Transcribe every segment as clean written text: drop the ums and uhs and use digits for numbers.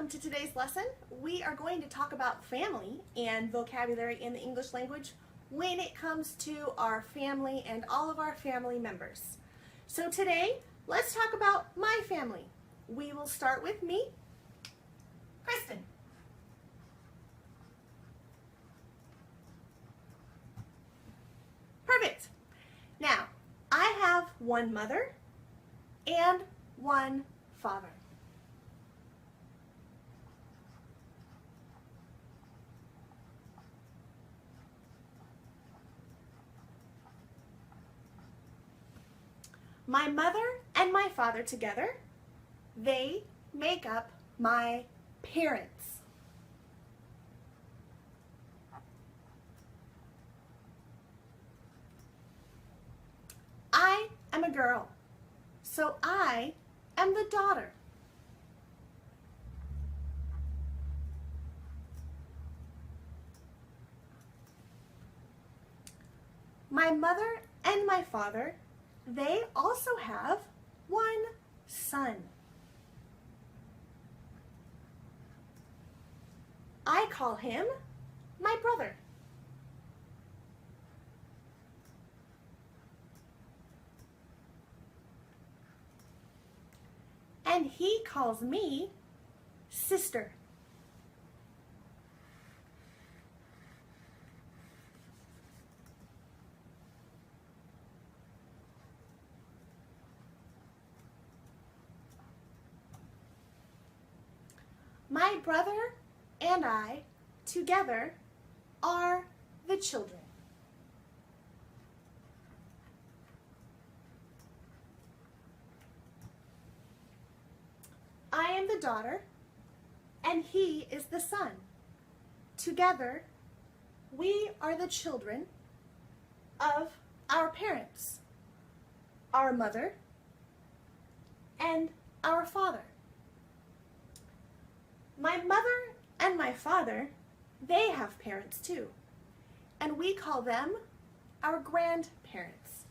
welcome to today's lesson. We are going to talk about family and vocabulary in the English language when it comes to our family and all of our family members. So today, let's talk about my family. We will start with me, Kristen. Perfect. Now, I have one mother and one father. My mother and my father together, they make up my parents. I am a girl, so I am the daughter. My mother and my father, they also have one son. I call him my brother. And he calls me sister. My brother and I together are the children. I am the daughter, and he is the son. Together, we are the children of our parents, our mother, and our father. My mother and my father, they have parents too, and we call them our grandparents.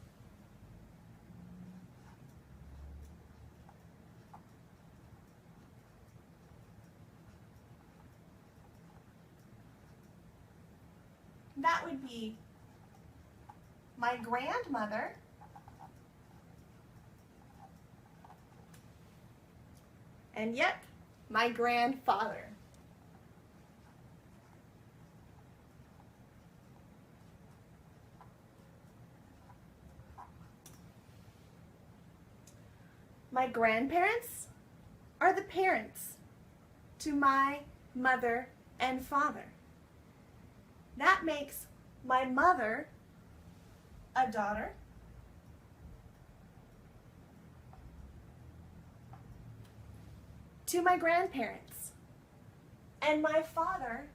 That would be my grandmother and yep, my grandfather. My grandparents are the parents to my mother and father. That makes my mother a daughter, to my grandparents, and my father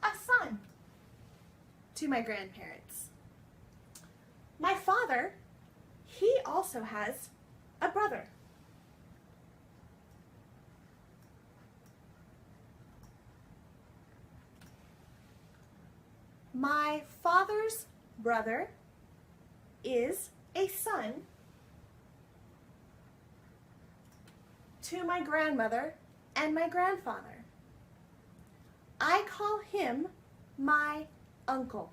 a son to my grandparents. My father, he also has a brother. My father's brother is a son to my grandmother and my grandfather. I call him my uncle.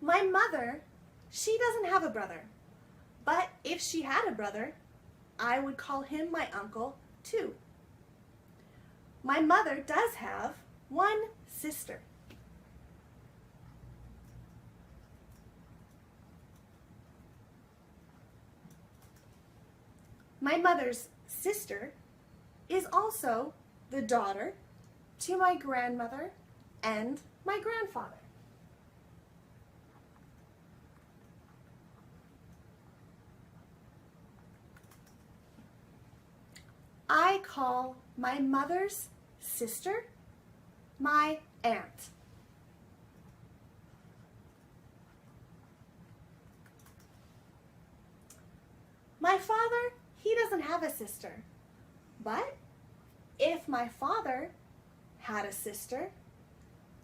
My mother, she doesn't have a brother, but if she had a brother, I would call him my uncle too. My mother does have one sister. My mother's sister is also the daughter to my grandmother and my grandfather. I call my mother's sister my aunt. My father, he doesn't have a sister, but if my father had a sister,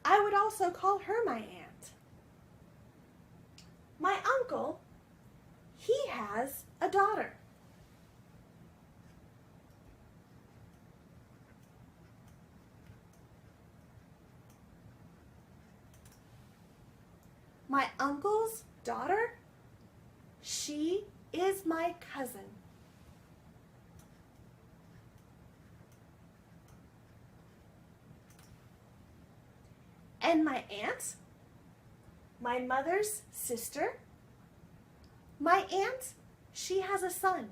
I would also call her my aunt. My uncle, he has a daughter. My uncle's daughter, she is my cousin. And my aunt, my mother's sister, my aunt, she has a son.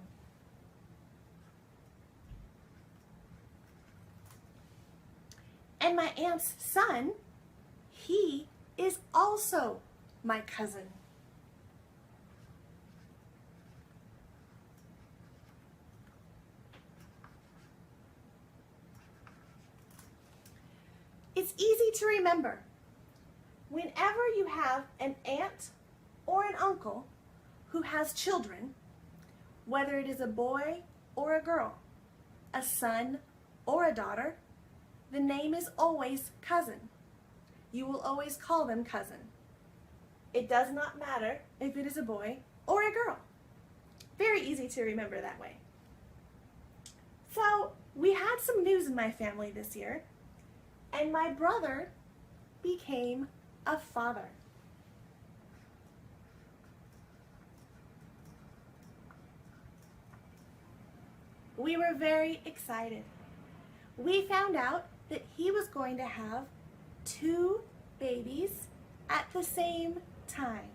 And my aunt's son, he is also my cousin. It's easy to remember. Whenever you have an aunt or an uncle who has children, whether it is a boy or a girl, a son or a daughter, the name is always cousin. You will always call them cousin. It does not matter if it is a boy or a girl. Very easy to remember that way. So, we had some news in my family this year, and my brother became a father. We were very excited. We found out that he was going to have 2 babies at the same time.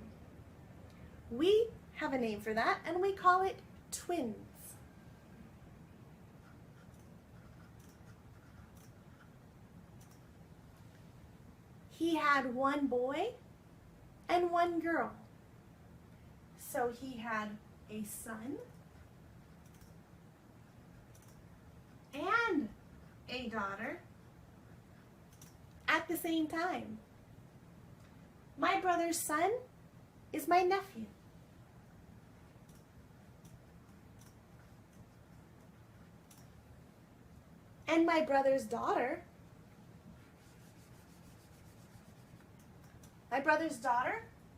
We have a name for that, and we call it twins. He had 1 boy and 1 girl. So he had a son and a daughter at the same time. My brother's son is my nephew. And my brother's daughter,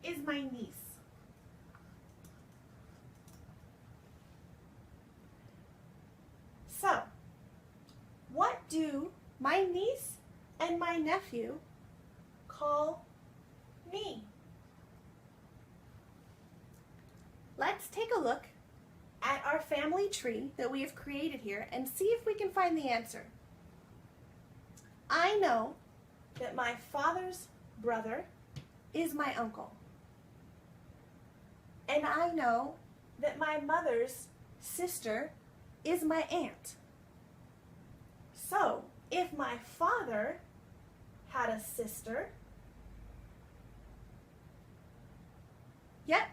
is my niece. So, what do my niece and my nephew call me? Let's take a look at our family tree that we have created here and see if we can find the answer. I know that my father's brother is my uncle. And I know that my mother's sister is my aunt. So, if my father had a sister, yep,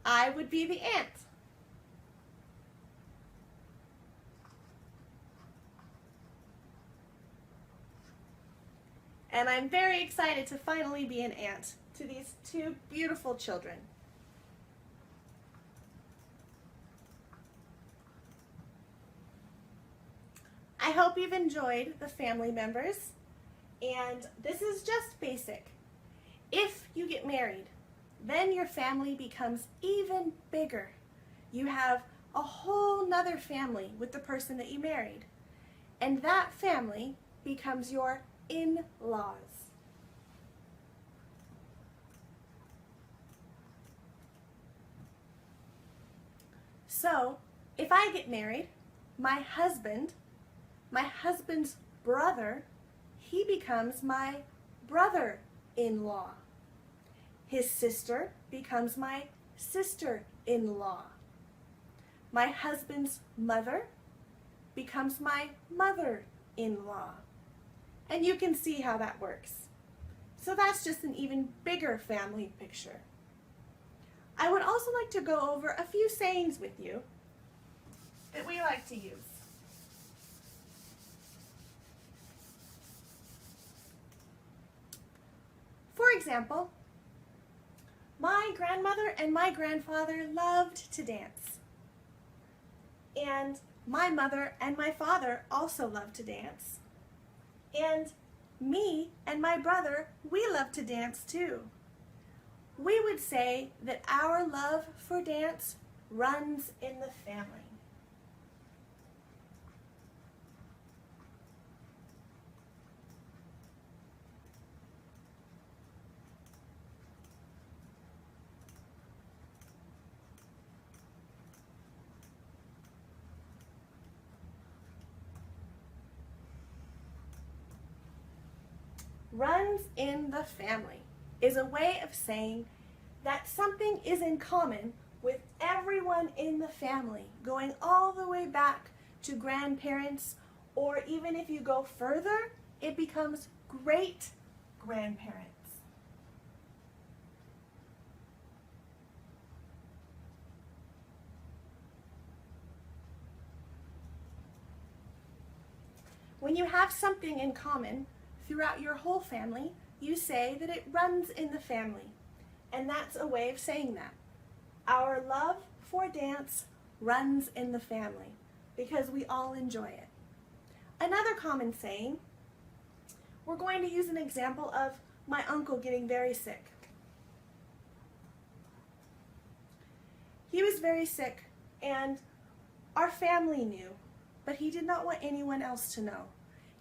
I would be the aunt. And I'm very excited to finally be an aunt to these 2 beautiful children. I hope you've enjoyed the family members, and this is just basic. If you get married, then your family becomes even bigger. You have a whole nother family with the person that you married, and that family becomes your in-laws. So, if I get married, my husband's brother, he becomes my brother-in-law. His sister becomes my sister-in-law. My husband's mother becomes my mother-in-law. And you can see how that works. So that's just an even bigger family picture. I would also like to go over a few sayings with you that we like to use. For example, my grandmother and my grandfather loved to dance. And my mother and my father also loved to dance. And me and my brother, we love to dance too. we would say that our love for dance runs in the family. Runs in the family is a way of saying that something is in common with everyone in the family, going all the way back to grandparents, or even if you go further, it becomes great grandparents. When you have something in common throughout your whole family, you say that it runs in the family. And that's a way of saying that. Our love for dance runs in the family because we all enjoy it. Another common saying, we're going to use an example of my uncle getting very sick. He was very sick and our family knew, but he did not want anyone else to know.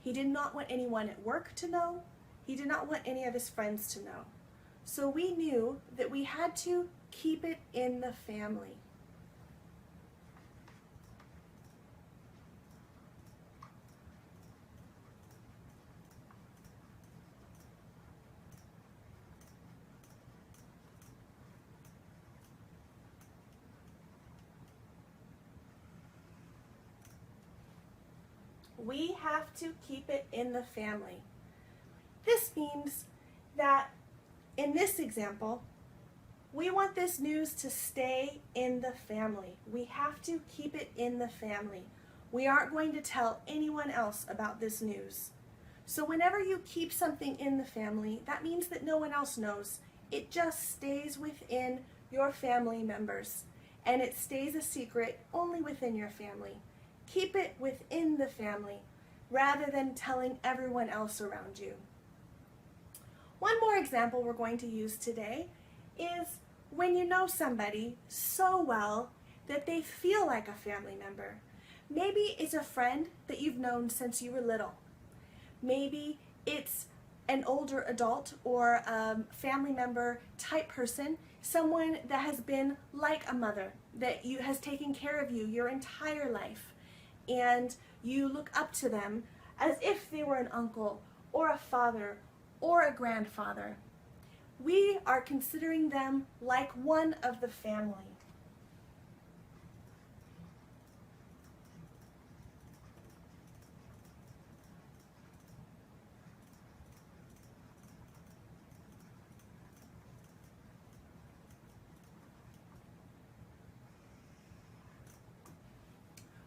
He did not want anyone at work to know. He did not want any of his friends to know. So we knew that we had to keep it in the family. We have to keep it in the family. This means that in this example, we want this news to stay in the family. We have to keep it in the family. We aren't going to tell anyone else about this news. So whenever you keep something in the family, that means that no one else knows. It just stays within your family members, and it stays a secret only within your family. Keep it within the family rather than telling everyone else around you. One more example we're going to use today is when you know somebody so well that they feel like a family member. Maybe it's a friend that you've known since you were little. Maybe it's an older adult or a family member type person, someone that has been like a mother, that has taken care of you your entire life, and you look up to them as if they were an uncle or a father or a grandfather. We are considering them like one of the family.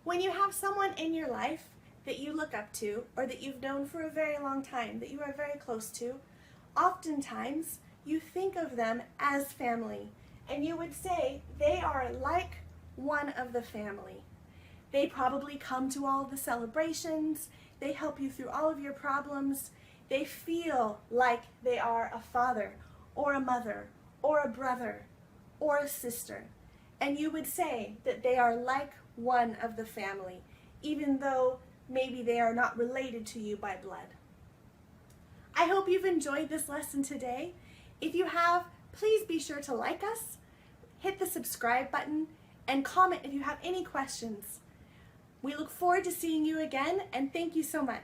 When you have someone in your life that you look up to, or that you've known for a very long time, that you are very close to, oftentimes you think of them as family, and you would say they are like one of the family. They probably come to all the celebrations, they help you through all of your problems, they feel like they are a father, or a mother, or a brother, or a sister. And you would say that they are like one of the family, even though maybe they are not related to you by blood. I hope you've enjoyed this lesson today. If you have, please be sure to like us, hit the subscribe button, and comment if you have any questions. We look forward to seeing you again, and thank you so much.